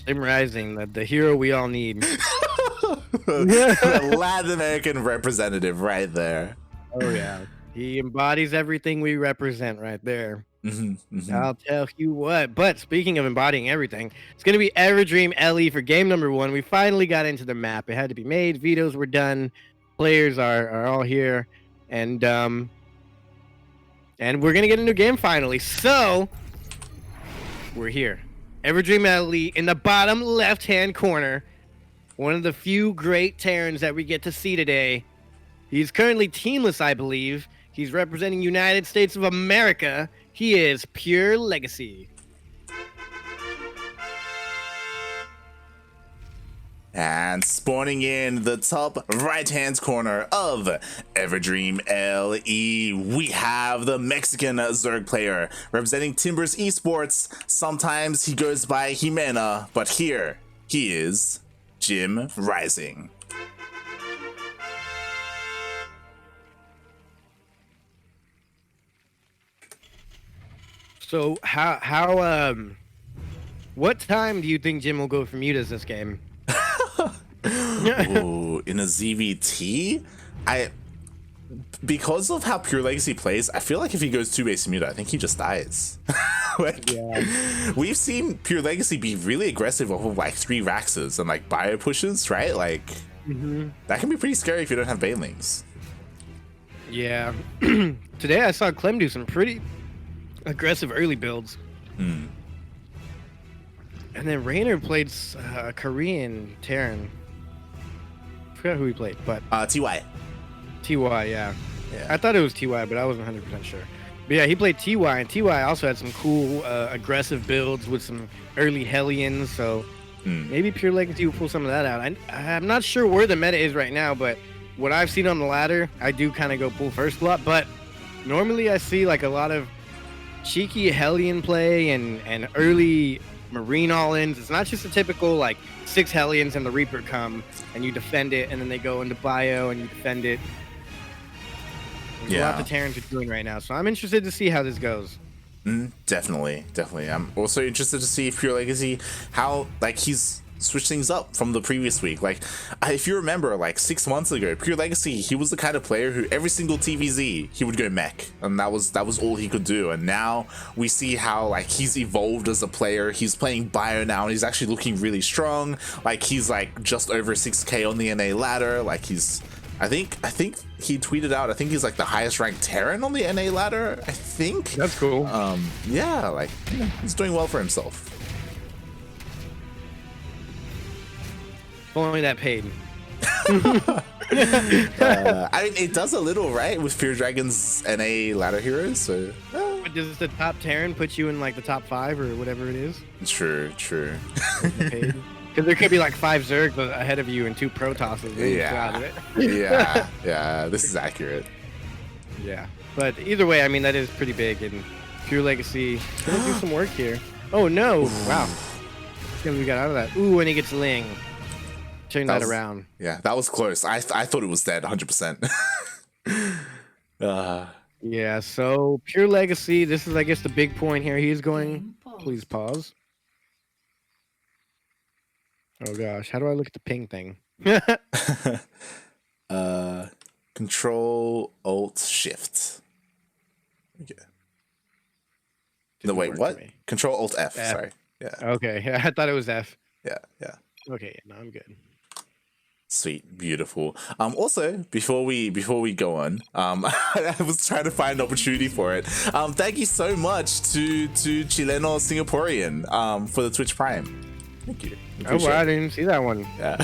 JimRising, the hero we all need. The Latin American representative right there. Oh yeah, he embodies everything we represent right there. I'll tell you what. But speaking of embodying everything, it's gonna be Everdream LE for game number 1. We finally got into the map. It had to be made. Vetoes were done. Players are all here, and we're gonna get a new game finally. So we're here. Everdream LE in the bottom left-hand corner. One of the few great Terrans that we get to see today. He's currently teamless, I believe. He's representing United States of America. He is PureLegacy. And spawning in the top right-hand corner of Everdream LE, we have the Mexican Zerg player representing Timbers Esports. Sometimes he goes by Jimena, but here he is, JimRising. So what time do you think Jim will go for mutas this game? Ooh, in a ZvT? Because of how PureLegacy plays, I feel like if he goes 2-base muta, I think he just dies. We've seen PureLegacy be really aggressive off of like 3 Raxes and like bio pushes, right? Like that can be pretty scary if you don't have banelings. Yeah. Today I saw Clem do some pretty aggressive early builds. And then Raynor played a Korean Terran. I forgot who he played, but TY. TY, yeah. I thought it was TY, but I wasn't 100% sure. But yeah, he played TY, and TY also had some cool aggressive builds with some early Hellions, so maybe PureLegacy will pull some of that out. I'm not sure where the meta is right now, but what I've seen on the ladder, I do kind of go pull first a lot, but normally I see like a lot of cheeky Hellion play and early Marine all-ins. It's not just a typical like 6 Hellions and the Reaper come and you defend it, and then they go into bio and you defend it. There's a lot the Terrans are doing right now, so I'm interested to see how this goes. Definitely. I'm also interested to see if PureLegacy, how like he's switched things up from the previous week. Like if you remember, like 6 months ago, PureLegacy, he was the kind of player who every single TVZ he would go mech, and that was all he could do. And now we see how like he's evolved as a player. He's playing bio now, and he's actually looking really strong. Like he's like just over 6k on the NA ladder. Like he's, I think he tweeted out, I think he's like the highest ranked Terran on the NA ladder, I think. That's cool. Yeah, like he's doing well for himself. Only that paid. I mean, it does a little, right, with Fear Dragon's NA ladder heroes. So, But does the top Terran put you in like the top 5 or whatever it is? True. Because there could be like 5 Zergs ahead of you and 2 Protosses. Yeah. This is accurate. Yeah, but either way, I mean that is pretty big, and PureLegacy gonna do some work here. Oh no! Wow. We got out of that. Ooh, and he gets Ling. Turn that around. Yeah, that was close. I thought it was dead 100%. Yeah, so PureLegacy, this is I guess the big point here. He's going, please pause. Oh gosh, how do I look at the ping thing? Control Alt Shift. Okay. No, wait, what? Control Alt F. Sorry. Yeah. Okay. Yeah, I thought it was F. Yeah. Okay, no, I'm good. Sweet, beautiful. Also, before we go on, I was trying to find an opportunity for it. Thank you so much to Chileno Singaporean for the Twitch Prime. Thank you. Oh wow, I didn't see that one. Yeah.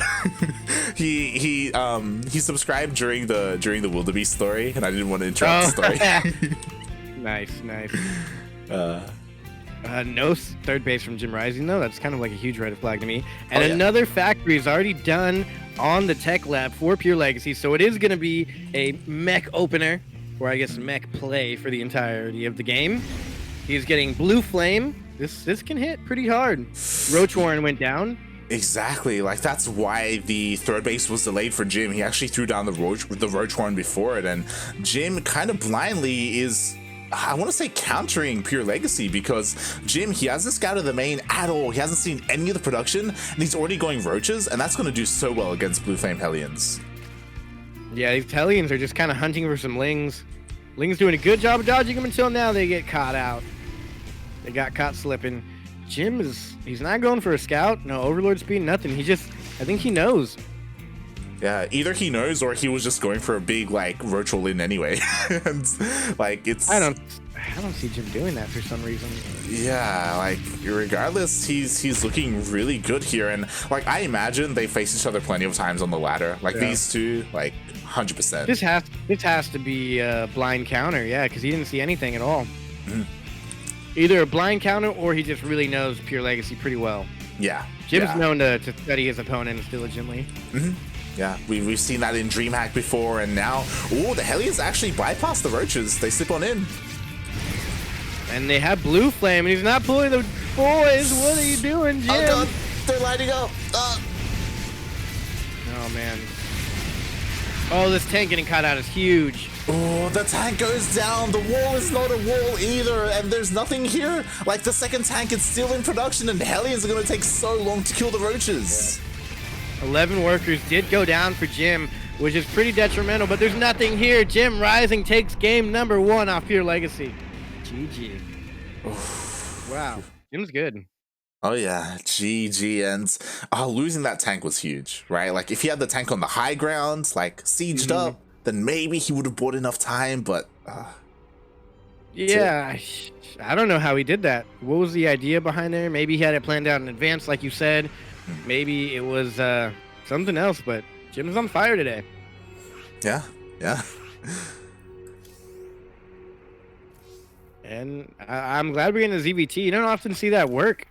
he subscribed during the wildebeest story, and I didn't want to interrupt the story. Nice. No third base from JimRising though. That's kind of like a huge red flag to me. And another factory is already done on the tech lab for PureLegacy, so it is going to be a mech opener, or I guess mech play for the entirety of the game. He's getting Blue Flame. This can hit pretty hard. Roach Warren went down. Exactly, like that's why the third base was delayed for Jim. He actually threw down the Roach Warren before it, and Jim kind of blindly is I want to say countering PureLegacy, because Jim, he hasn't scouted the main at all. He hasn't seen any of the production, and he's already going roaches, and that's going to do so well against Blue Flame Hellions. Yeah, these Hellions are just kind of hunting for some Lings. Ling's doing a good job of dodging them until now they get caught out. They got caught slipping. Jim he's not going for a scout, no Overlord speed, nothing. I think he knows. Yeah, either he knows or he was just going for a big like roach roll in anyway. And like I don't see Jim doing that for some reason. Yeah, like regardless, he's looking really good here, and like I imagine they face each other plenty of times on the ladder. Like these two, like 100%. This has to be a blind counter, yeah, because he didn't see anything at all. Either a blind counter or he just really knows PureLegacy pretty well. Yeah, Jim's known to study his opponents diligently. Yeah, we've seen that in DreamHack before, and now, the Hellions actually bypass the roaches. They slip on in. And they have Blue Flame, and he's not pulling the boys. What are you doing, Jim? Oh god, they're lighting up. Oh man. Oh, this tank getting caught out is huge. Oh, the tank goes down. The wall is not a wall either, and there's nothing here. Like the second tank is still in production, and the Hellions are going to take so long to kill the roaches. 11 workers did go down for Jim, which is pretty detrimental, but there's nothing here. JimRising takes game number 1 off PureLegacy. GG. Wow, Jim's good. Oh yeah, GG, and losing that tank was huge, right? Like if he had the tank on the high ground, like sieged up, then maybe he would have bought enough time, but yeah, I don't know how he did that. What was the idea behind there? Maybe he had it planned out in advance, like you said. Maybe it was something else, but Jim's on fire today. Yeah. And I'm glad we're getting a ZvT. You don't often see that work.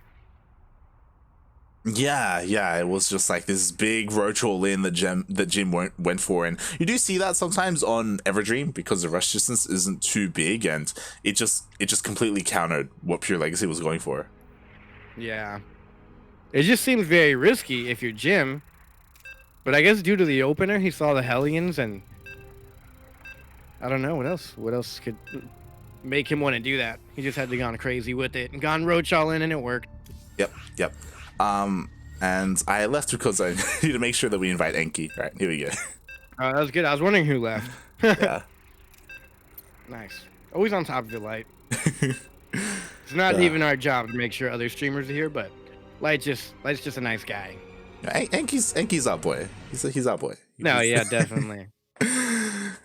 Yeah, it was just like this big roach all in that Jim went for, and you do see that sometimes on Everdream because the rush distance isn't too big, and it just completely countered what PureLegacy was going for. Yeah. It just seems very risky if you're Jim, but I guess due to the opener, he saw the Hellions, and I don't know what else could make him want to do that. He just had to gone crazy with it and gone roach all in, and it worked. Yep. And I left because I need to make sure that we invite Enki. All right, here we go. Oh, that was good. I was wondering who left. Yeah. Nice. Always on top of your light. It's not even our job to make sure other streamers are here, but Light's just a nice guy. Enki's our boy. He's our boy. No, yeah, definitely.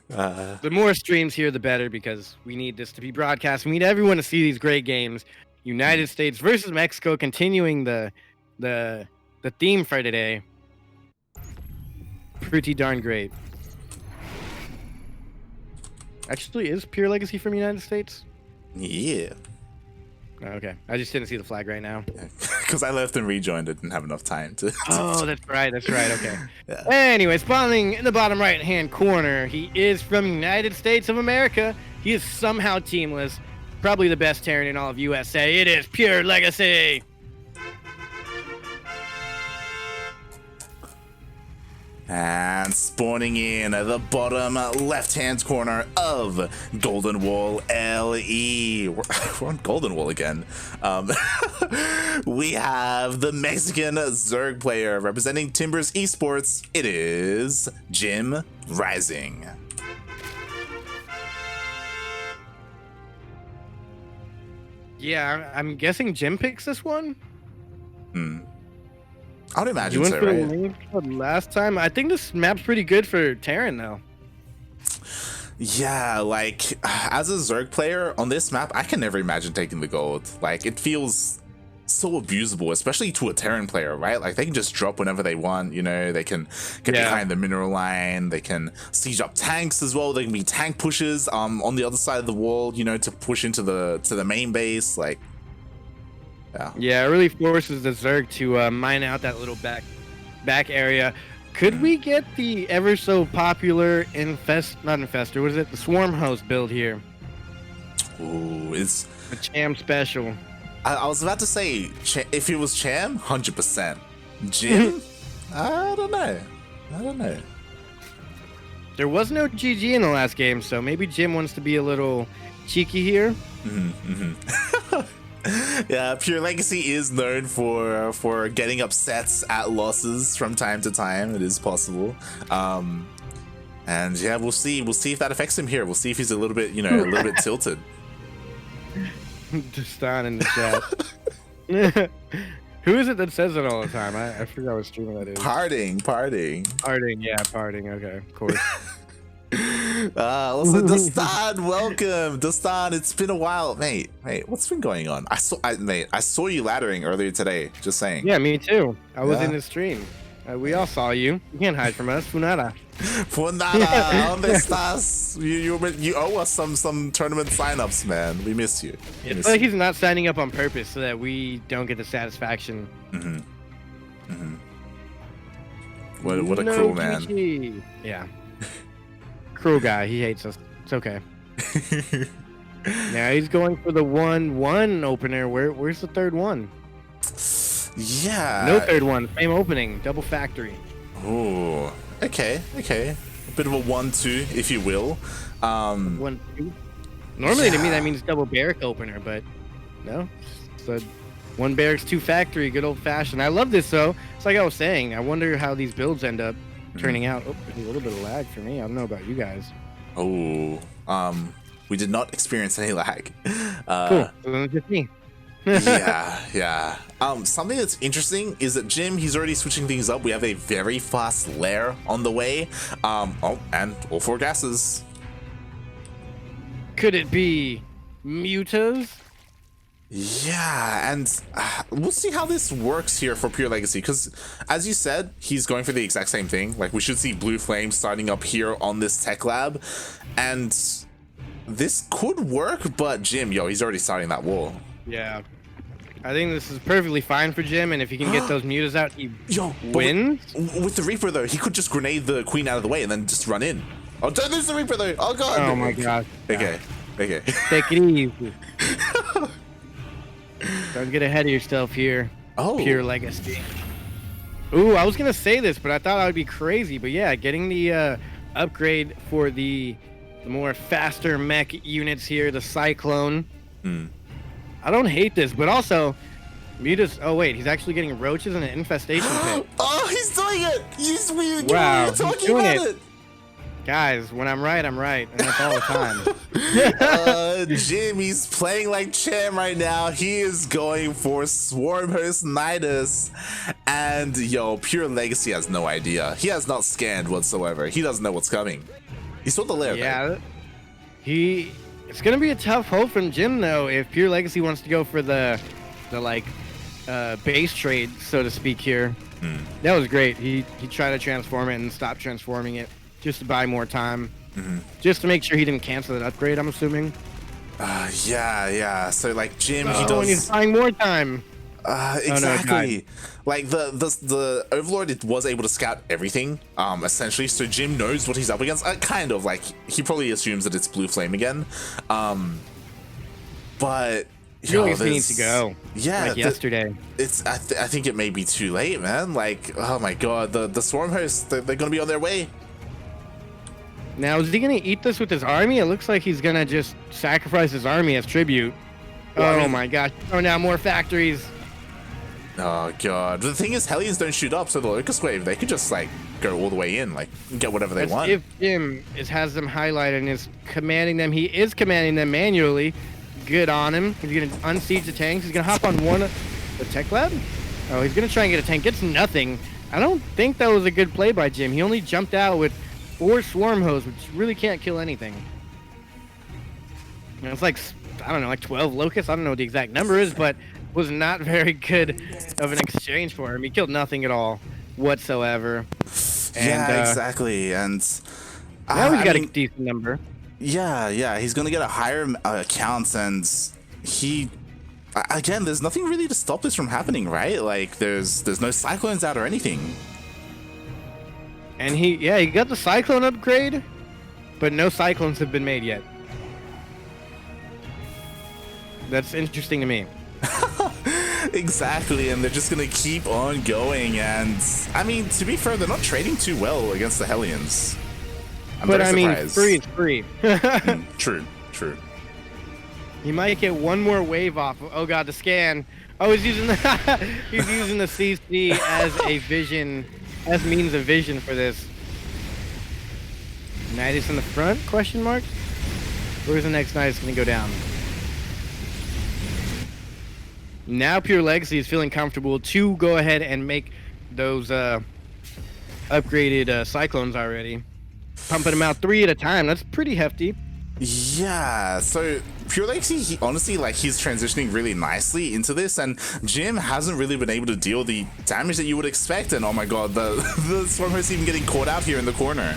The more streams here, the better, because we need this to be broadcast. We need everyone to see these great games. United States versus Mexico, continuing the theme for today. Pretty darn great. Actually, is PureLegacy from United States? Yeah. Okay, I just didn't see the flag right now. Because I left and rejoined. I didn't have enough time to. Oh, that's right. Okay. Yeah. Anyway, spawning in the bottom right-hand corner, he is from United States of America. He is somehow teamless. Probably the best Terran in all of USA. It is PureLegacy. And spawning in at the bottom left-hand corner of Golden Wall LE. We're on Golden Wall again. We have the Mexican Zerg player representing Timbers Esports. It is JimRising. Yeah, I'm guessing Jim picks this one. I would imagine you so, went for the last time. I think this map's pretty good for Terran, though. Yeah, like, as a Zerg player on this map, I can never imagine taking the gold. Like, it feels so abusable, especially to a Terran player, right? Like, they can just drop whenever they want, you know, they can get behind the mineral line, they can siege up tanks as well, they can be tank pushers on the other side of the wall, you know, to push into the main base, like, yeah, it really forces the Zerg to mine out that little back area. Could we get the ever so popular not infester, what is it? The Swarm Host build here. Ooh, it's the Cham special. I was about to say, if it was Cham, 100%. Jim? I don't know. There was no GG in the last game, so maybe Jim wants to be a little cheeky here. Yeah, PureLegacy is known for getting upsets at losses from time to time. It is possible. And yeah, we'll see if that affects him here. We'll see if he's a little bit, a little bit tilted. Destan in the chat. Who is it that says it all the time? I forgot what streamer that is. Parting. Yeah, parting. Okay, of course. Also, Destan, welcome, Destan. It's been a while, mate. What's been going on? I saw you laddering earlier today. Just saying. Yeah, me too. I was in the stream. We all saw you. You can't hide from us, Funada. Funada, ¿dónde estás? You owe us some tournament signups, man. We miss you. It's like he's not signing up on purpose so that we don't get the satisfaction. What a cruel man. Yeah. Cruel guy. He hates us. It's okay. Now he's going for the 1-1 opener. Where's the third one? Yeah. No third one. Same opening. Double factory. Oh. Okay. A bit of a 1-2, if you will. 1-2. Normally to me that means double barrack opener, but no. So 1 barracks, 2 factory. Good old fashioned. I love this though. It's like I was saying. I wonder how these builds end up turning out. Oh, there's a little bit of lag for me. I don't know about you guys. Oh. We did not experience any lag. Cool. So then it's just me. yeah. Something that's interesting is that Jim, he's already switching things up. We have a very fast lair on the way. And all 4 gases. Could it be mutas? Yeah, and we'll see how this works here for PureLegacy, because as you said, he's going for the exact same thing. Like, we should see blue flame starting up here on this tech lab, and this could work, but Jim, he's already starting that wall. Yeah. I think this is perfectly fine for Jim, and if he can get those mutas out, he wins. With the Reaper, though, he could just grenade the Queen out of the way and then just run in. Oh, there's the Reaper, though. Oh, God. Oh, my God. Okay. Take it easy. Don't get ahead of yourself here. Oh. PureLegacy. Ooh, I was going to say this, but I thought I would be crazy. But yeah, getting the upgrade for the more faster mech units here, the Cyclone. I don't hate this, but also, mutas. Oh, wait, he's actually getting roaches in an infestation pit. Oh, he's doing it. He's weird. Wow, You're talking doing about it. Guys, when I'm right, and that's all the time. Jim, he's playing like champ right now. He is going for Swarm Host Nidus. And, PureLegacy has no idea. He has not scanned whatsoever. He doesn't know what's coming. He saw the lair. Yeah, it's going to be a tough hold from Jim, though, if PureLegacy wants to go for the base trade, so to speak, here. That was great. He tried to transform it and stopped transforming it. Just to buy more time. Just to make sure he didn't cancel that upgrade, I'm assuming. Yeah. So, like, Jim, he does... when he's buying more time. Exactly. Like, the Overlord was able to scout everything, essentially. So Jim knows what he's up against. Kind of. Like, he probably assumes that it's Blue Flame again. But... He needs to go. Yeah, like yesterday. I think it may be too late, man. Like, oh my God, the Swarm Hosts, they're gonna be on their way. Now, is he going to eat this with his army? It looks like he's going to just sacrifice his army as tribute. Well, my gosh. Oh, now more factories. Oh, God. The thing is, Hellions don't shoot up, so the Locust Wave, they could just, like, go all the way in, like, get whatever they want. If Jim has them highlighted and is commanding them, he is commanding them manually. Good on him. He's going to unsiege the tanks. He's going to hop on one of the tech lab. Oh, he's going to try and get a tank. Gets nothing. I don't think that was a good play by Jim. He only jumped out with 4 Swarm Hose, which really can't kill anything. It's like, I don't know, like 12 Locusts. I don't know what the exact number is, but was not very good of an exchange for him. He killed nothing at all whatsoever. Yeah, exactly. And now he's got a decent number. Yeah. He's gonna get a higher count, and again, there's nothing really to stop this from happening, right? Like, there's no Cyclones out or anything. And he got the Cyclone upgrade, but no Cyclones have been made yet. That's interesting to me. Exactly, and they're just gonna keep on going. And I mean, to be fair, they're not trading too well against the Hellions. But I mean, free is free. True. He might get one more wave off. Oh god, the scan. Oh, he's using the he's using the CC as a vision, as means of vision for this. Nidus in the front? Question mark. Where's the next Nidus gonna go down? Now PureLegacy is feeling comfortable to go ahead and make those upgraded cyclones already. Pumping them out 3 at a time. That's pretty hefty. Yeah, so PureLegacy, he honestly, like, he's transitioning really nicely into this, and Jim hasn't really been able to deal the damage that you would expect, and oh my god, the Swarm Host even getting caught out here in the corner.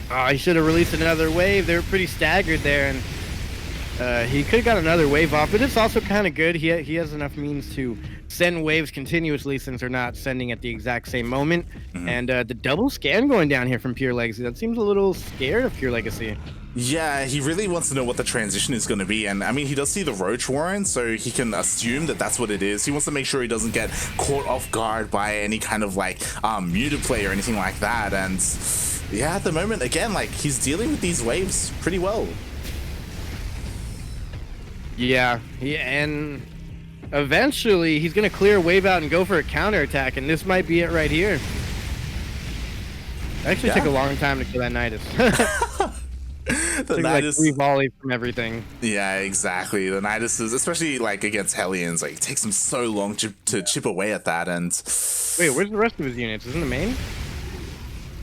Oh, he should have released another wave. They were pretty staggered there, and he could have got another wave off, but it's also kind of good. He has enough means to send waves continuously since they're not sending at the exact same moment. And the double scan going down here from PureLegacy, that seems a little scared of PureLegacy. Yeah, he really wants to know what the transition is going to be, and I mean, he does see the Roach Warren, so he can assume that that's what it is. He wants to make sure he doesn't get caught off guard by any kind of like muted play or anything like that. And yeah, at the moment, again, like, he's dealing with these waves pretty well. Yeah, and eventually he's gonna clear a wave out and go for a counterattack, and this might be it right here. It actually took a long time to kill that Nidus. The Nidus, like 3 volleys from everything. Yeah, exactly. The Nidus is, especially like against Hellions, like, it takes him so long to chip away at that. And wait, where's the rest of his units? Isn't the main?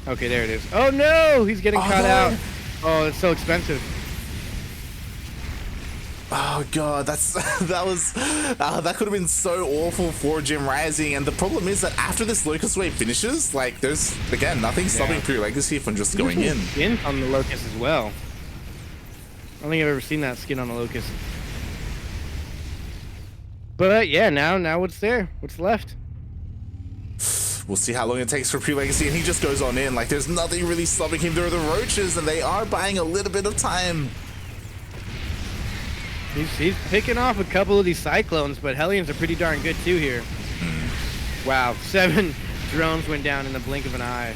Okay, there it is. Oh no, he's getting caught out. Oh, it's so expensive. Oh god, that could have been so awful for JimRising, and the problem is that after this Locust Wave finishes, like, there's again nothing stopping PureLegacy from just going in. Skin on the Locust as well. I don't think I've ever seen that skin on the Locust. But yeah, now what's there? What's left? We'll see how long it takes for PureLegacy, and he just goes on in. Like, there's nothing really stopping him. There are the Roaches, and they are buying a little bit of time. He's picking off a couple of these Cyclones, but Hellions are pretty darn good too here. Wow, 7 drones went down in the blink of an eye.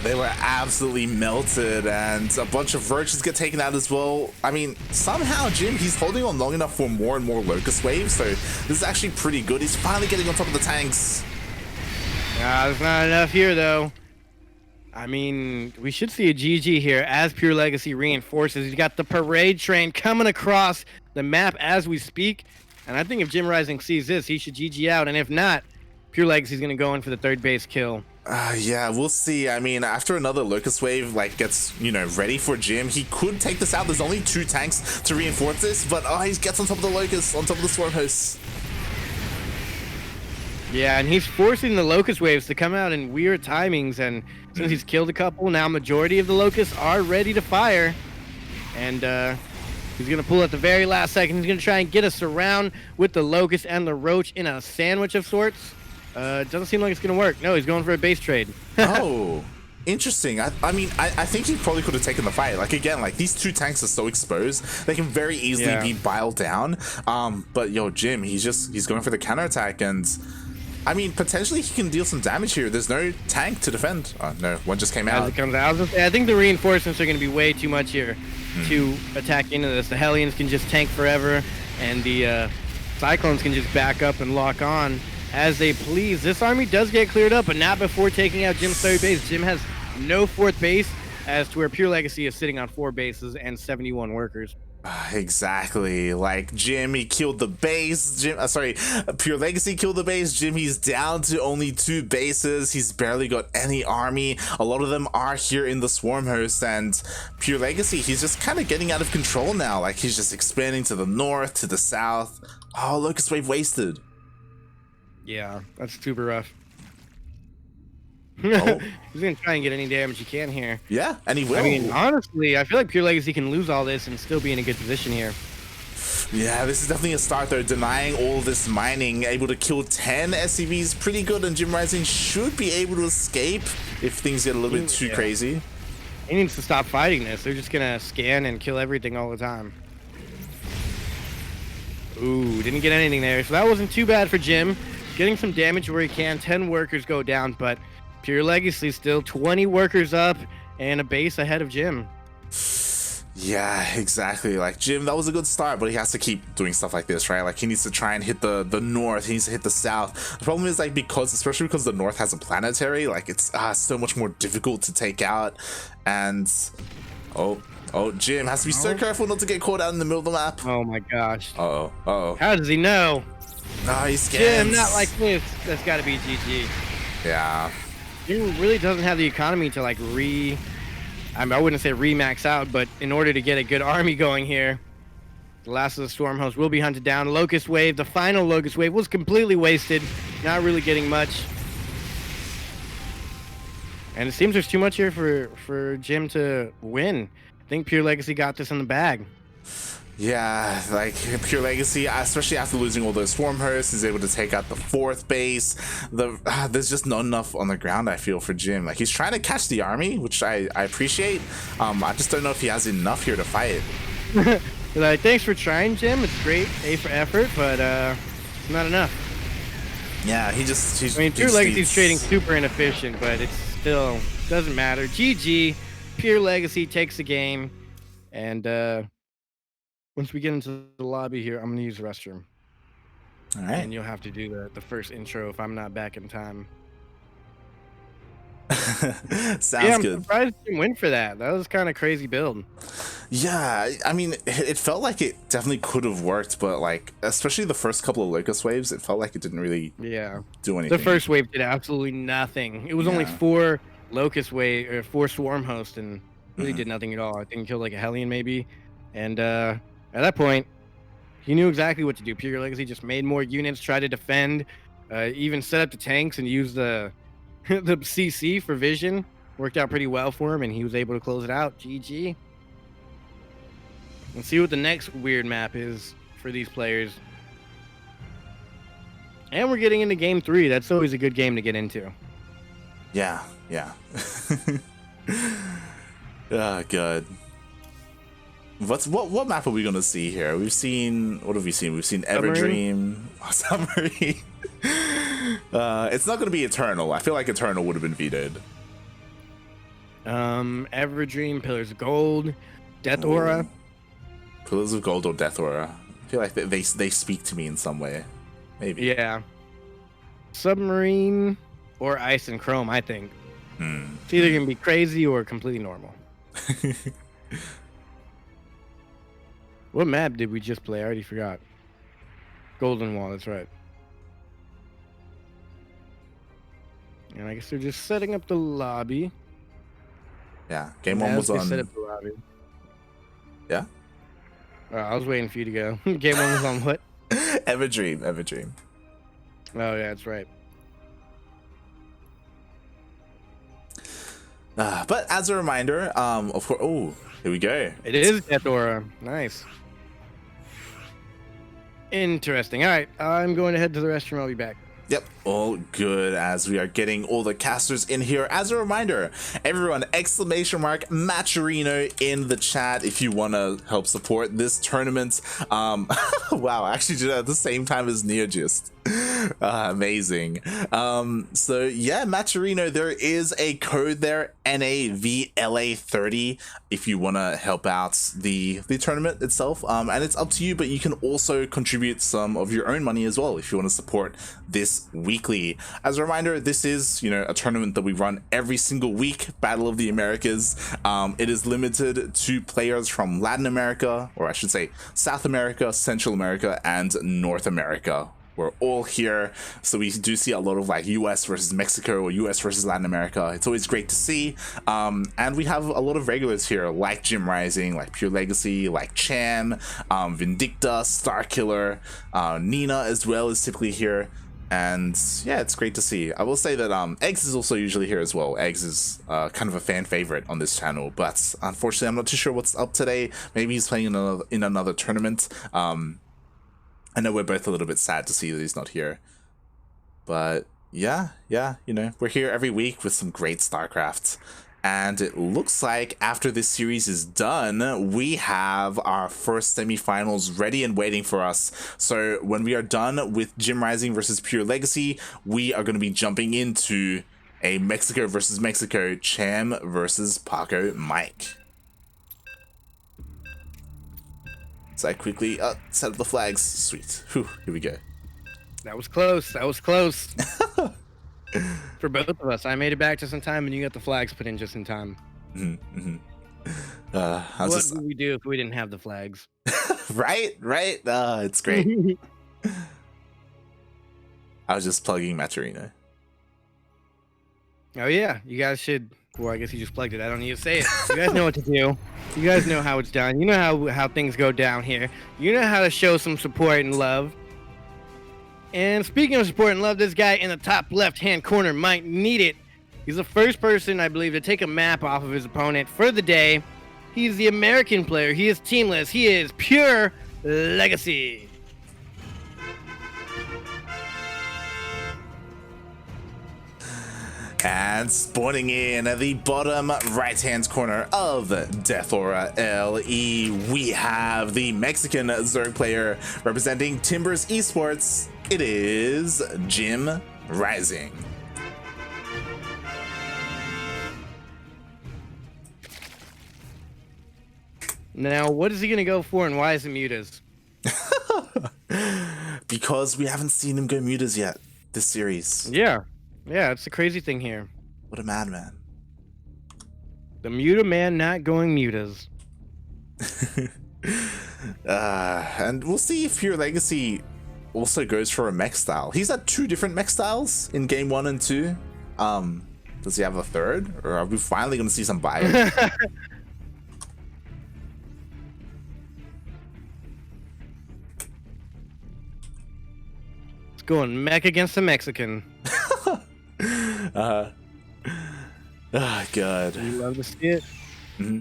They were absolutely melted, and a bunch of Roaches get taken out as well. I mean, somehow Jim, he's holding on long enough for more and more Locust Waves, so this is actually pretty good. He's finally getting on top of the tanks. There's not enough here, though. I mean, we should see a GG here as PureLegacy reinforces. He's got the parade train coming across the map as we speak. And I think if JimRising sees this, he should GG out. And if not, PureLegacy's going to go in for the 3rd base kill. Yeah, we'll see. I mean, after another Locust Wave, like, gets, you know, ready for Jim, he could take this out. There's only 2 tanks to reinforce this, but he gets on top of the Locust, on top of the Swarm Hosts. Yeah, and he's forcing the Locust Waves to come out in weird timings, and since he's killed a couple, now majority of the Locusts are ready to fire. And he's going to pull at the very last second. He's going to try and get a surround with the Locust and the Roach in a sandwich of sorts. Doesn't seem like it's going to work. No, he's going for a base trade. Oh, interesting. I mean, I think he probably could have taken the fight. Like, again, like, these 2 tanks are so exposed, they can very easily be biled down. But yo, Jim, he's going for the counterattack, and I mean, potentially he can deal some damage here. There's no tank to defend. Oh, no, one just came out. As it comes out, I think the reinforcements are going to be way too much here to attack into this. The Hellions can just tank forever, and the Cyclones can just back up and lock on as they please. This army does get cleared up, but not before taking out Jim's 3rd base. Jim has no 4th base, as to where PureLegacy is sitting on 4 bases and 71 workers. Exactly. Like, Jim, he killed the base. PureLegacy killed the base. Jim, he's down to only 2 bases. He's barely got any army. A lot of them are here in the Swarm Host, and PureLegacy, he's just kind of getting out of control now. Like, he's just expanding to the north, to the south. Oh, Locust Wave wasted. Yeah, that's super rough. Oh. He's gonna try and get any damage he can here. Yeah, and he will. I mean, honestly, I feel like PureLegacy can lose all this and still be in a good position here. Yeah, this is definitely a start, though. Denying all this mining, able to kill 10 SCVs, pretty good, and JimRising should be able to escape if things get a little bit too crazy. He needs to stop fighting this. They're just gonna scan and kill everything all the time. Ooh, didn't get anything there, so that wasn't too bad for Jim. Getting some damage where he can. 10 workers go down, but PureLegacy still 20 workers up and a base ahead of Jim. Yeah, exactly. Like Jim, that was a good start, but he has to keep doing stuff like this, right? Like he needs to try and hit the north. He needs to hit the south. The problem is like especially because the north has a planetary, like it's so much more difficult to take out. And oh, Jim has to be so careful not to get caught out in the middle of the map. Oh my gosh. Uh-oh. How does he know? Oh, he's scared. Jim, not like this. That's got to be GG. Yeah. Jim really doesn't have the economy to like I wouldn't say re-max out, but in order to get a good army going here, the last of the Storm host will be hunted down. Locust Wave, the final Locust Wave, was completely wasted. Not really getting much. And it seems there's too much here for Jim to win. I think PureLegacy got this in the bag. Yeah, like PureLegacy, especially after losing all those swarm hosts, is able to take out the 4th base. There's just not enough on the ground, I feel, for Jim. Like he's trying to catch the army, which I appreciate. I just don't know if he has enough here to fight. Like, thanks for trying, Jim. It's great, A for effort, but it's not enough. Yeah, I mean, PureLegacy's trading super inefficient, but it still doesn't matter. GG, PureLegacy takes the game, and once we get into the lobby here, I'm gonna use the restroom. All right. And you'll have to do the first intro if I'm not back in time. Sounds I'm good. surprised you went for that. That was kind of crazy build. Yeah, I mean, it felt like it definitely could have worked, but like, especially the first couple of Locust waves, it felt like it didn't really do anything. The first wave did absolutely nothing. It was only 4 Locust wave or 4 Swarm hosts and really did nothing at all. I think killed like a Hellion maybe, and at that point, he knew exactly what to do. PureLegacy just made more units, tried to defend, even set up the tanks and used the the CC for vision. Worked out pretty well for him, and he was able to close it out. GG. Let's see what the next weird map is for these players. And we're getting into game 3. That's always a good game to get into. Yeah. Good. What map are we gonna see here? What have we seen? We've seen Everdream, Submarine. It's not gonna be Eternal. I feel like Eternal would have been vetoed. Everdream, Pillars of Gold, Death Aura. Pillars of Gold or Death Aura. I feel like they speak to me in some way. Maybe. Yeah. Submarine or Ice and Chrome, I think. It's either gonna be crazy or completely normal. What map did we just play? I already forgot. Golden Wall, that's right. And I guess they're just setting up the lobby. Yeah, game 1 was on. Set up the lobby. Yeah? I was waiting for you to go. Game 1 was on what? Everdream. Oh, yeah, that's right. But as a reminder, of course. Oh, here we go. It is Death Aura. Nice. Interesting. All right, I'm going to head to the restroom. I'll be back. Yep, all good as we are getting all the casters in here. As a reminder, everyone, !Matcherino in the chat if you want to help support this tournament. Wow, I actually did it at the same time as Neogist. Amazing. So yeah, Matcherino, there is a code there, NA-LatAm, if you want to help out the tournament itself. And it's up to you, but you can also contribute some of your own money as well if you want to support this weekly. As a reminder, this is, a tournament that we run every single week, Battle of the Americas. It is limited to players from Latin America, or I should say South America, Central America, and North America. We're all here, so we do see a lot of like US versus Mexico or US versus Latin America. It's always great to see, and we have a lot of regulars here like JimRising, like PureLegacy, like Cham, Vindicta, Starkiller, Nina as well is typically here, and yeah, it's great to see. I will say that Eggs is also usually here as well. Eggs is kind of a fan favorite on this channel, but unfortunately I'm not too sure what's up today. Maybe he's playing in another tournament. I know we're both a little bit sad to see that he's not here, but yeah, we're here every week with some great StarCraft, and it looks like after this series is done, we have our first semifinals ready and waiting for us. So when we are done with JimRising versus PureLegacy, we are going to be jumping into a Mexico versus Mexico, Cham versus Paco Mike. So I quickly set up the flags. Sweet. Whew, here we go. That was close. That was close. For both of us. I made it back just in time, and you got the flags put in just in time. What would we do if we didn't have the flags? Right? It's great. I was just plugging Maturino. Oh yeah, you guys should. Well, I guess you just plugged it. I don't need to say it. You guys know what to do. You guys know how it's done. You know how things go down here. You know how to show some support and love. And speaking of support and love, this guy in the top left-hand corner might need it. He's the first person, I believe, to take a map off of his opponent for the day. He's the American player. He is teamless. He is PureLegacy. And spawning in at the bottom right-hand corner of Death Aura LE, we have the Mexican Zerg player representing Timbers Esports. It is JimRising. Now, what is he going to go for, and why is it mutas? Because we haven't seen him go mutas yet this series. Yeah, it's the crazy thing here. What a madman. The muta man not going mutas. And we'll see if PureLegacy also goes for a mech style. He's had 2 different mech styles in game 1 and 2. Does he have a third, or are we finally going to see some bio? It's going mech against the Mexican. Oh god. You love to see it. Mm-hmm.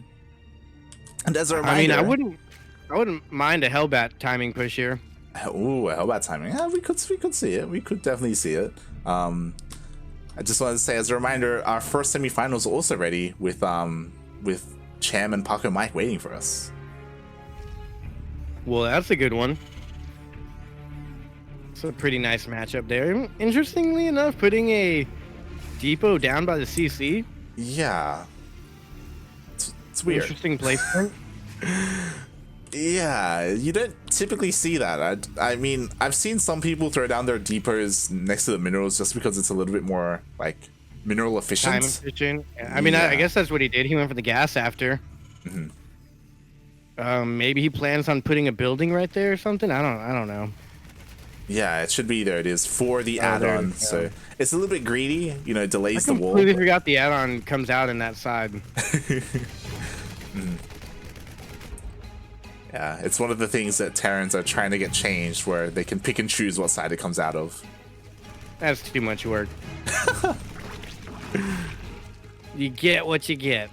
And as a reminder, I mean, I wouldn't mind a Hellbat timing push here. Ooh, a Hellbat timing. Yeah, we could see it. We could definitely see it. I just wanted to say, as a reminder, our first semifinals are also ready with Cham and Paco Mike waiting for us. Well, that's a good one. It's a pretty nice matchup there. Interestingly enough, putting a depot down by the CC. Yeah. It's weird. Interesting placement. Yeah, you don't typically see that. I mean, I've seen some people throw down their depots next to the minerals just because it's a little bit more, like, mineral efficient. Time efficient. I mean, I guess that's what he did. He went for the gas after. Mm-hmm. Maybe he plans on putting a building right there or something. I don't know. Yeah, it should be there. It is for the add-on, so it's a little bit greedy. You know, delays the wall. I completely forgot the add-on comes out in that side. Yeah, it's one of the things that Terrans are trying to get changed, where they can pick and choose what side it comes out of. That's too much work. You get what you get.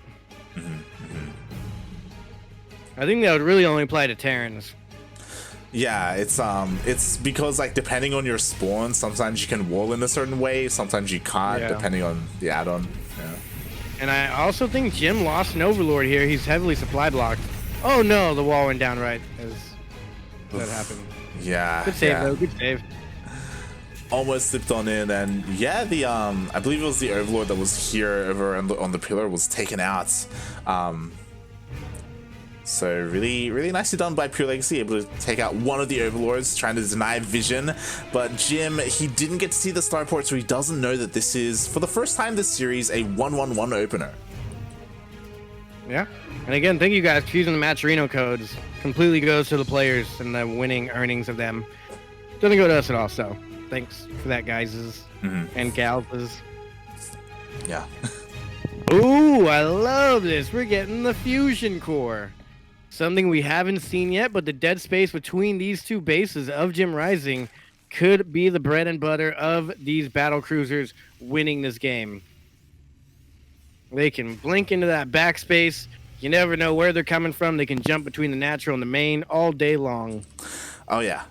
I think that would really only apply to Terrans. Yeah, it's because, like, depending on your spawn, sometimes you can wall in a certain way, sometimes you can't, depending on the add-on. Yeah. And I also think Jim lost an Overlord here. He's heavily supply blocked. Oh no, the wall went down right as that happened. Yeah. Good save though, good save. Almost slipped on in, and yeah, the I believe it was the Overlord that was here over on the pillar was taken out. So really nicely done by PureLegacy, able to take out one of the Overlords, trying to deny vision. But Jim, he didn't get to see the starport, so he doesn't know that this is, for the first time this series, a 1-1-1 opener. Yeah, and again, thank you guys for using the Maturino codes. Completely goes to the players and the winning earnings of them. Doesn't go to us at all, so thanks for that, guys, and gals. Yeah. Ooh, I love this. We're getting the fusion core. Something we haven't seen yet, but the dead space between these two bases of JimRising could be the bread and butter of these battle cruisers winning this game. They can blink into that backspace. You never know where they're coming from. They can jump between the natural and the main all day long. Oh yeah.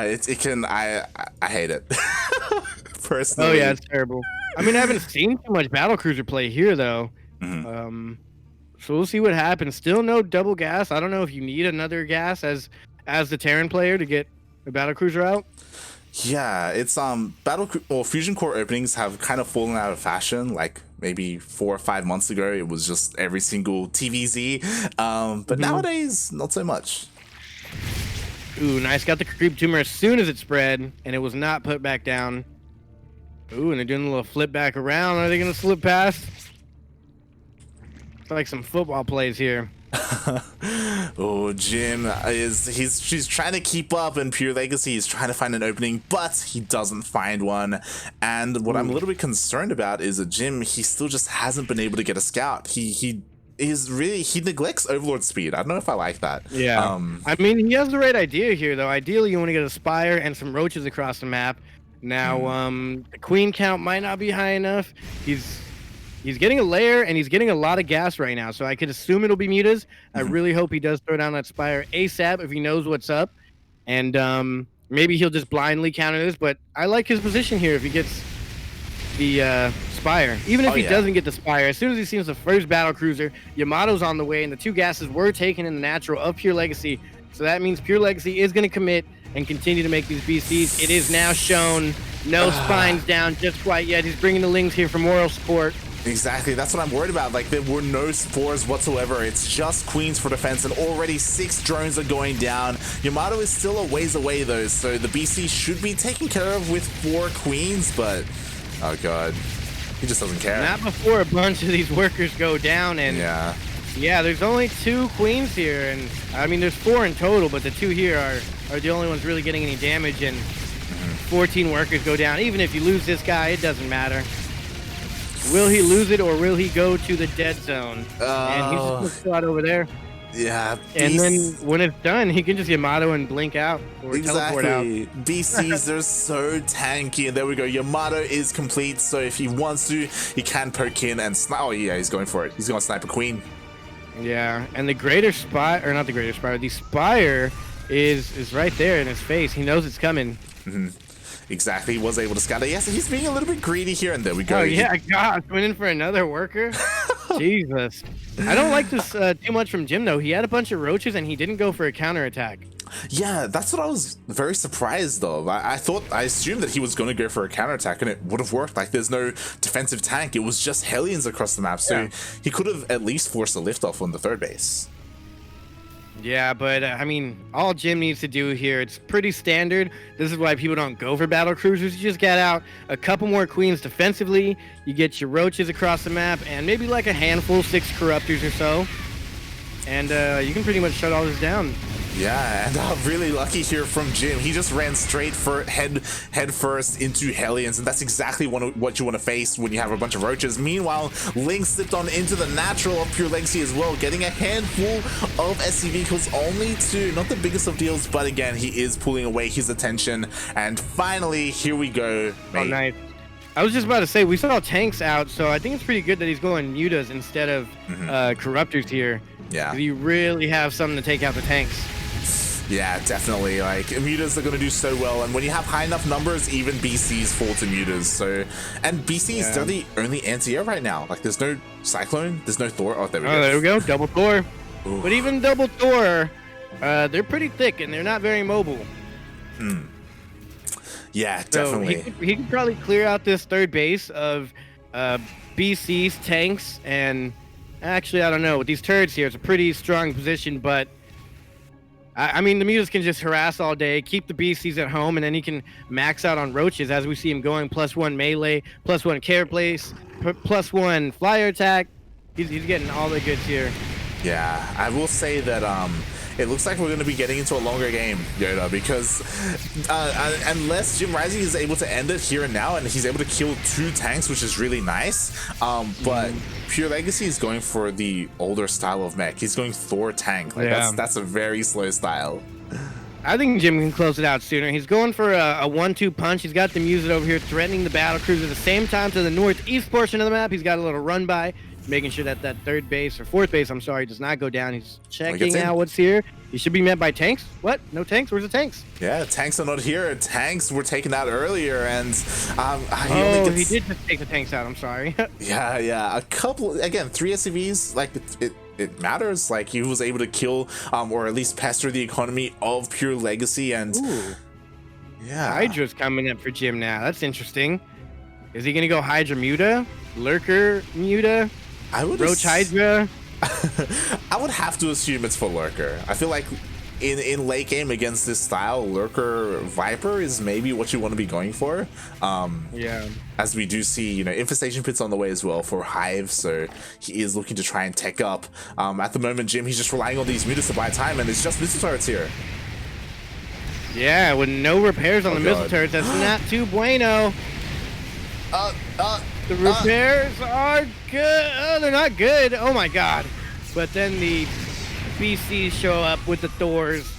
It can. I hate it. Personally. Oh yeah, it's terrible. I mean, I haven't seen too much battle cruiser play here though. So we'll see what happens. Still no double gas. I don't know if you need another gas as the Terran player to get the battle cruiser out. Yeah, it's Fusion Core openings have kind of fallen out of fashion. Like maybe 4 or 5 months ago, it was just every single TVZ. But nowadays, not so much. Ooh, nice. Got the creep tumor as soon as it spread, and it was not put back down. Ooh, and they're doing a little flip back around. Are they gonna slip past? It's like some football plays here. Oh, Jim she's trying to keep up, and PureLegacy is trying to find an opening, but he doesn't find one. And what I'm a little bit concerned about is that Jim, he still just hasn't been able to get a scout. He neglects Overlord speed. I don't know if I like that. Yeah. I mean, he has the right idea here, though. Ideally, you want to get a Spire and some Roaches across the map. Now, the Queen count might not be high enough. He's getting a lair, and he's getting a lot of gas right now, so I could assume it'll be Mutas. I really hope he does throw down that Spire ASAP if he knows what's up. And maybe he'll just blindly counter this, but I like his position here if he gets the Spire. Even if he doesn't get the Spire, as soon as he sees the first battle cruiser, Yamato's on the way, and the 2 gases were taken in the natural of PureLegacy. So that means PureLegacy is going to commit and continue to make these BCs. It is now shown. No spines down just quite yet. He's bringing the Lings here for moral support. Exactly, that's what I'm worried about. Like, there were no spores whatsoever. It's just queens for defense, and already 6 drones are going down. Yamato is still a ways away, though, so the BC should be taken care of with 4 queens, but oh god, he just doesn't care. Not before a bunch of these workers go down, and yeah, there's only 2 queens here, and I mean, there's 4 in total, but the 2 here are the only ones really getting any damage, and 14 workers go down. Even if you lose this guy, it doesn't matter. Will he lose it, or will he go to the dead zone? And he's just spot over there. Yeah. And then when it's done, he can just Yamato and blink out or teleport out. BCs, they're so tanky. And there we go. Yamato is complete. So if he wants to, he can poke in and snipe. Oh, yeah, he's going for it. He's going to snipe a queen. Yeah. And the greater Spire, or not the greater Spire, the Spire is right there in his face. He knows it's coming. Exactly, he was able to scout it. Yes, he's being a little bit greedy here, and there we go. Oh yeah, gosh, went in for another worker. Jesus, I don't like this too much from Jim though. He had a bunch of Roaches and he didn't go for a counterattack. Yeah, that's what I was very surprised of. I assumed that he was going to go for a counterattack, and it would have worked. Like, there's no defensive tank. It was just Hellions across the map, so he could have at least forced a liftoff on the 3rd base. Yeah, but I mean, all Jim needs to do here, it's pretty standard. This is why people don't go for battle cruisers. You just get out a couple more queens defensively. You get your Roaches across the map, and maybe like a handful, 6 Corruptors or so. And you can pretty much shut all this down. Yeah, and really lucky here from Jim. He just ran straight for head first into Hellions, and that's exactly what you want to face when you have a bunch of Roaches. Meanwhile, Link slipped on into the natural of PureLegacy as well, getting a handful of SCV kills, only 2. Not the biggest of deals, but again, he is pulling away his attention. And finally, here we go. Oh, nice. I was just about to say, we saw tanks out, so I think it's pretty good that he's going Mutas instead of Corruptors here. Yeah. You really have something to take out the tanks. Yeah, definitely. Like, Mutas are going to do so well, and when you have high enough numbers, even BCs fall to Mutas. So, and BCs, they're the only anti-air right now. Like, there's no Cyclone, there's no Thor. Oh, there we go. There we go, double Thor. Ooh. But even double Thor, they're pretty thick, and they're not very mobile. Yeah, definitely. So he could probably clear out this 3rd base of BCs, tanks, and actually, I don't know. With these turrets here, it's a pretty strong position, but I mean, the Mutas can just harass all day, keep the BCs at home, and then he can max out on Roaches as we see him going +1 melee, +1 care place, +1 flyer attack. He's getting all the goods here. Yeah, I will say that it looks like we're going to be getting into a longer game, Yoda, because unless JimRising is able to end it here and now, and he's able to kill 2 tanks, which is really nice, but PureLegacy is going for the older style of mech. He's going Thor tank. Like, that's a very slow style. I think Jim can close it out sooner. He's going for a 1-2 punch. He's got the Muses over here threatening the battle cruiser at the same time to the northeast portion of the map. He's got a little run by, making sure that that 3rd base, or 4th base, I'm sorry, does not go down. He's checking out what's here. He should be met by tanks. What? No tanks? Where's the tanks? Yeah, tanks are not here. Tanks were taken out earlier, and he did just take the tanks out. I'm sorry. yeah. A couple, again, 3 SCVs. Like, it matters. Like, he was able to kill, or at least pester the economy of PureLegacy, and Yeah. Hydra's coming up for Jim now. That's interesting. Is he going to go Hydra Muta? Lurker Muta? I would Roach Hydra? I would have to assume it's for Lurker. I feel like in late game against this style, Lurker Viper is maybe what you want to be going for. Yeah. As we do see, Infestation Pit's on the way as well for Hive, so he is looking to try and tech up. At the moment, Jim, he's just relying on these mutas to buy time, and it's just missile turrets here. Yeah, with no repairs on the missile turrets, that's not too bueno. The repairs are good. Oh, they're not good. Oh my god. But then the BCs show up with the Thors.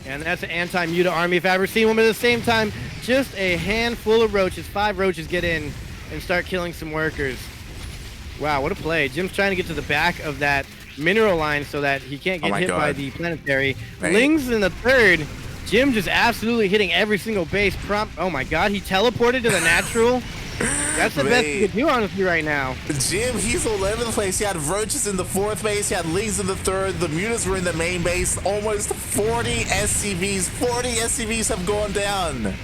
And that's an anti-muta army if I've ever seen one, but at the same time, just a handful of roaches. 5 roaches get in and start killing some workers. Wow, what a play. Jim's trying to get to the back of that mineral line so that he can't get hit by the planetary. Lings in the third. Jim just absolutely hitting every single base. Oh my god, he teleported to the natural. That's the best he could do, honestly, right now. Jim, he's all over the place. He had roaches in the 4th base. He had Lings in the 3rd. The mutas were in the main base. Almost 40 SCVs. 40 SCVs have gone down.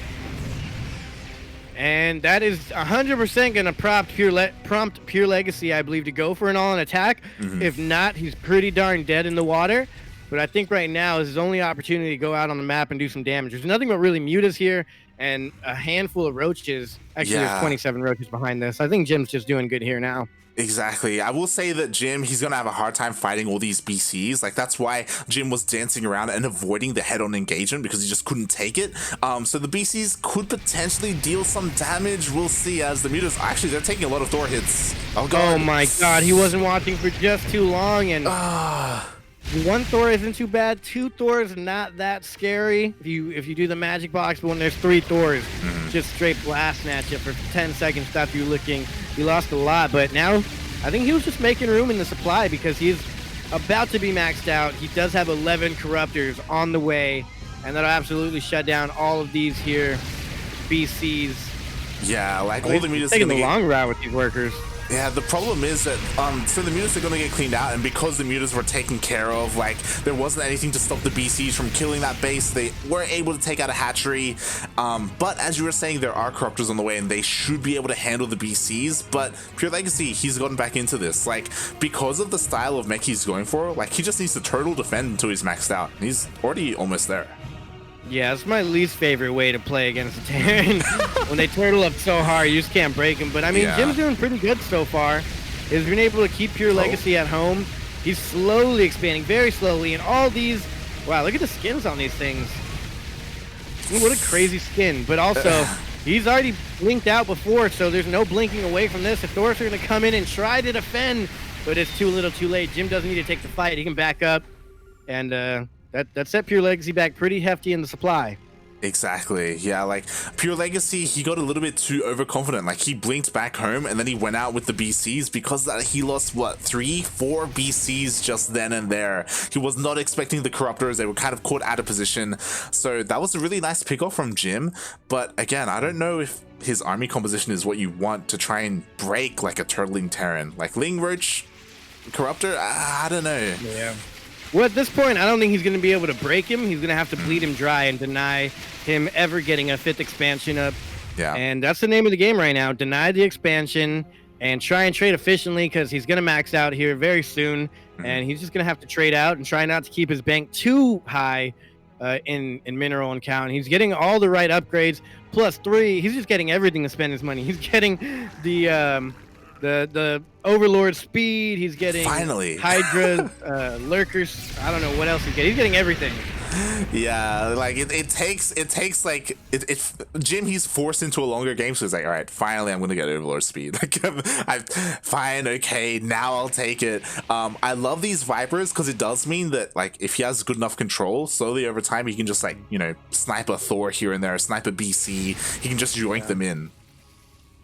And that is 100% going to prompt PureLegacy, I believe, to go for an all-in attack. If not, he's pretty darn dead in the water. But I think right now is his only opportunity to go out on the map and do some damage. There's nothing but really mutas here and a handful of roaches. Actually, there's 27 roaches behind this. I think Jim's just doing good here now. Exactly. I will say that Jim, he's going to have a hard time fighting all these BCs. Like, that's why Jim was dancing around and avoiding the head-on engagement, because he just couldn't take it. So the BCs could potentially deal some damage. We'll see, as the mutas, actually, they're taking a lot of Thor hits. Oh, God. Oh, my God. He wasn't watching for just too long, and... One Thor isn't too bad. 2 Thors not that scary if you do the magic box, but when there's 3 Thors, just straight blast at you for 10 seconds after you looking. You lost a lot, but now I think he was just making room in the supply because he's about to be maxed out. He does have 11 Corruptors on the way, and that'll absolutely shut down all of these here BCs. Yeah, like all the mutas taking the long route with these workers. Yeah, the problem is that so the mutas are going to get cleaned out, and because the mutas were taken care of, like, there wasn't anything to stop the BCs from killing that base. They were able to take out a hatchery, but as you were saying, there are Corruptors on the way, and they should be able to handle the BCs. But PureLegacy, he's gotten back into this, like, because of the style of mech he's going for. Like, he just needs to turtle defend until he's maxed out. He's already almost there. Yeah, it's my least favorite way to play against a Terran. When they turtle up so hard, you just can't break them. But I mean, Jim's doing pretty good so far. He's been able to keep PureLegacy at home. He's slowly expanding, very slowly. And all these, wow, look at the skins on these things. I mean, what a crazy skin. But also, he's already blinked out before, so there's no blinking away from this. If Thors are going to come in and try to defend, but it's too little too late. Jim doesn't need to take the fight. He can back up. And, that set PureLegacy back pretty hefty in the supply. Exactly. Yeah, like PureLegacy, he got a little bit too overconfident. Like, he blinked back home and then he went out with the BCs because that he lost what, 3-4 BCs just then and there. He was not expecting the Corruptors. They were kind of caught out of position. So that was a really nice pick off from Jim. But again, I don't know if his army composition is what you want to try and break like a turtling Terran. Like Ling Roach, Corruptor, I don't know. Yeah. Well, at this point, I don't think he's going to be able to break him. He's going to have to bleed him dry and deny him ever getting a 5th expansion up. Yeah. And that's the name of the game right now. Deny the expansion and try and trade efficiently because he's going to max out here very soon. And he's just going to have to trade out and try not to keep his bank too high in mineral and count. He's getting all the right upgrades. +3. He's just getting everything to spend his money. He's getting the Overlord speed. He's getting Hydra, lurkers. I don't know what else he's getting. He's getting everything. Yeah, like it takes like Jim, he's forced into a longer game, so he's like, all right, finally I'm gonna get Overlord speed. Like, fine, okay, now I'll take it. I love these Vipers because it does mean that, like, if he has good enough control, slowly over time he can just, like, snipe a Thor here and there, snipe a BC. He can just yoink them in.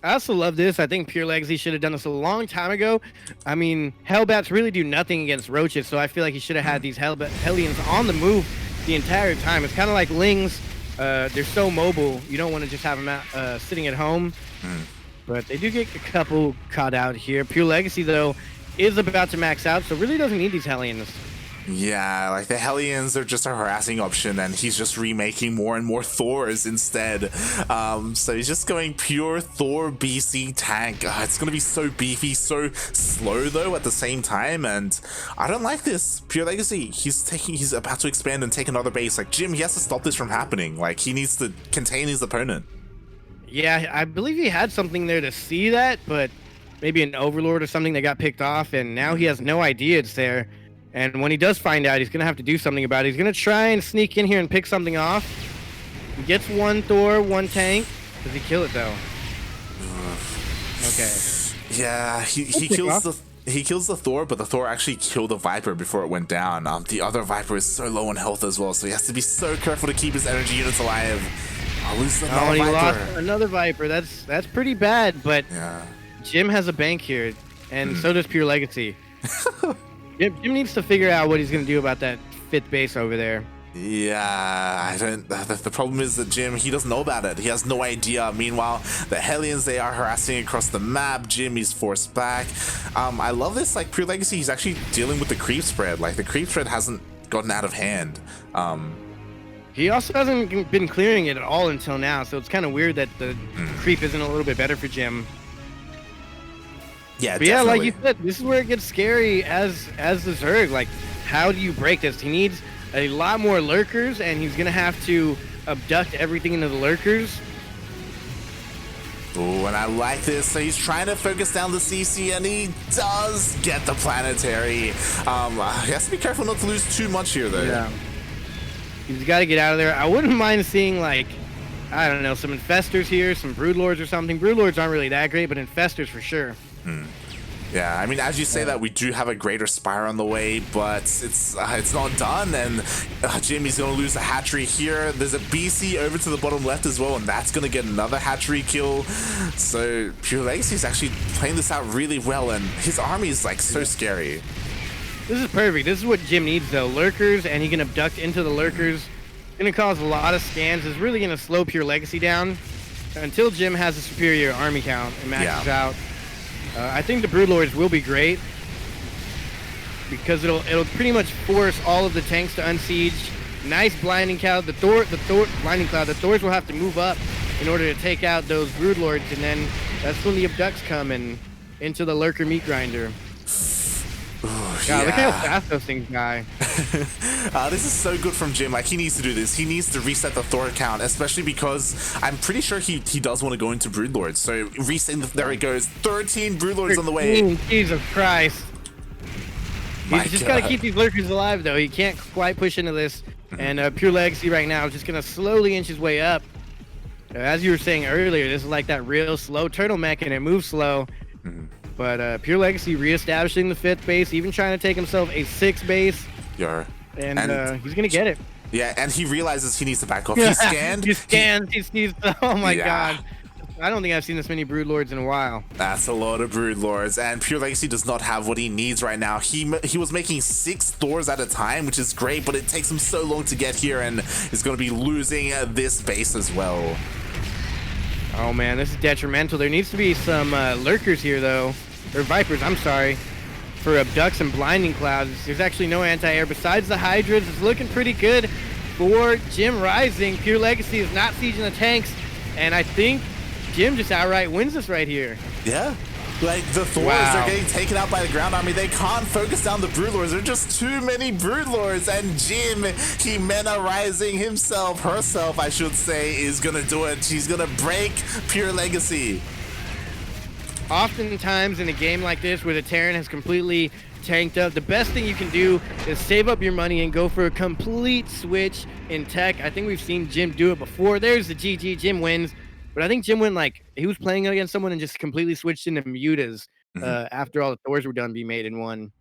I also love this. I think PureLegacy should have done this a long time ago. I mean, Hellbats really do nothing against roaches, so I feel like he should have had these Hellions on the move the entire time. It's kind of like Lings. They're so mobile. You don't want to just have them out, sitting at home. But they do get a couple caught out here. PureLegacy, though, is about to max out, so really doesn't need these Hellions. Yeah, like the Hellions are just a harassing option, and he's just remaking more and more Thors instead. So he's just going pure Thor BC tank. It's gonna be so beefy, so slow though at the same time, and I don't like this. PureLegacy, he's about to expand and take another base. Like Jim, he has to stop this from happening. Like he needs to contain his opponent. Yeah, I believe he had something there to see that, but maybe an Overlord or something that got picked off, and now he has no idea it's there. And when he does find out, he's going to have to do something about it. He's going to try and sneak in here and pick something off. He gets one Thor, one tank. Does he kill it, though? Okay. Yeah, he kills the Thor, but the Thor actually killed the Viper before it went down. The other Viper is so low on health as well, so he has to be so careful to keep his energy units alive. Oh, he lost another Viper. That's pretty bad, but yeah. Jim has a bank here, and so does PureLegacy. Jim needs to figure out what he's going to do about that 5th base over there. Yeah, the problem is that Jim, he doesn't know about it. He has no idea. Meanwhile, the Hellions, they are harassing across the map. Jim is forced back. I love this, like PureLegacy, he's actually dealing with the creep spread. Like the creep spread hasn't gotten out of hand. He also hasn't been clearing it at all until now, so it's kind of weird that the creep isn't a little bit better for Jim. Yeah, but yeah, like you said, this is where it gets scary as the Zerg. Like, how do you break this? He needs a lot more lurkers, and he's gonna have to abduct everything into the lurkers. Oh, and I like this. So he's trying to focus down the CC, and he does get the planetary. He has to be careful not to lose too much here, though. Yeah. He's got to get out of there. I wouldn't mind seeing, like, I don't know, some Infestors here, some Broodlords or something. Broodlords aren't really that great, but Infestors for sure. Yeah, I mean, as you say that, we do have a Greater Spire on the way, but it's not done, and Jimmy's going to lose the hatchery here. There's a BC over to the bottom left as well, and that's going to get another hatchery kill. So PureLegacy is actually playing this out really well, and his army is, like, so scary. This is perfect. This is what Jim needs, though. Lurkers, and he can abduct into the lurkers. Going to cause a lot of scans. It's really going to slow PureLegacy down until Jim has a superior army count and maxes out. I think the Broodlords will be great because it'll pretty much force all of the tanks to unsiege. Nice blinding cloud. The blinding cloud. The Thors will have to move up in order to take out those Broodlords, and then that's when the abducts come and into the lurker meat grinder. God, yeah. Look how fast those things die. This is so good from Jim. Like, he needs to do this. He needs to reset the Thor count, especially because I'm pretty sure he does want to go into Broodlords. So resetting there it goes. 13 Broodlords on the way. Jesus Christ. He's just got to keep these lurkers alive, though. He can't quite push into this. And PureLegacy right now is just going to slowly inch his way up. As you were saying earlier, this is like that real slow turtle mech, and it moves slow. But PureLegacy reestablishing the 5th base, even trying to take himself a 6th base. Yeah. And he's going to get it. Yeah, and he realizes he needs to back off. He scanned. He scanned. He sees. Oh, my God. I don't think I've seen this many Broodlords in a while. That's a lot of Broodlords, and PureLegacy does not have what he needs right now. He was making 6 Thors at a time, which is great, but it takes him so long to get here, and he's going to be losing this base as well. Oh, man, this is detrimental. There needs to be some lurkers here, though. Or Vipers, I'm sorry. For abducts and blinding clouds. There's actually no anti-air. Besides the Hydras, it's looking pretty good for JimRising. PureLegacy is not sieging the tanks, and I think Jim just outright wins this right here. Yeah. Like, the Thors, they're getting taken out by the ground army. They can't focus down the Broodlords. There are just too many Broodlords. And Jim, he MENA-rising herself, I should say, is going to do it. She's going to break PureLegacy. Oftentimes in a game like this where the Terran has completely tanked up, the best thing you can do is save up your money and go for a complete switch in tech. I think we've seen Jim do it before. There's the GG. Jim wins. But I think Jim went, like, he was playing against someone and just completely switched into Mutas after all the Thors were done, be made in one.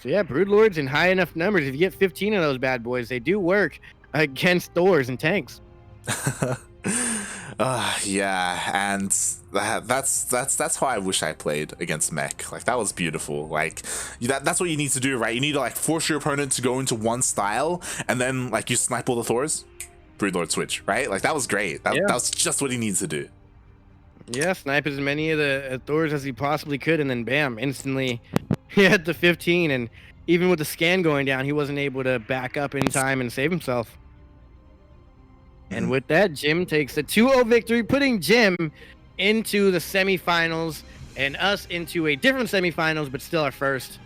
So yeah, Broodlords in high enough numbers. If you get 15 of those bad boys, they do work against Thors and tanks. Yeah, and that's how I wish I played against mech. Like, that was beautiful. Like, that's what you need to do, right? You need to, like, force your opponent to go into one style, and then, like, you snipe all the Thors. Broodlord switch, right? Like, that was great. That was just what he needs to do. Yeah, snipe as many of the Thors as he possibly could, and then bam, instantly he had the 15. And even with the scan going down, he wasn't able to back up in time and save himself. And with that, Jim takes the 2-0 victory, putting Jim into the semifinals and us into a different semifinals, but still our first.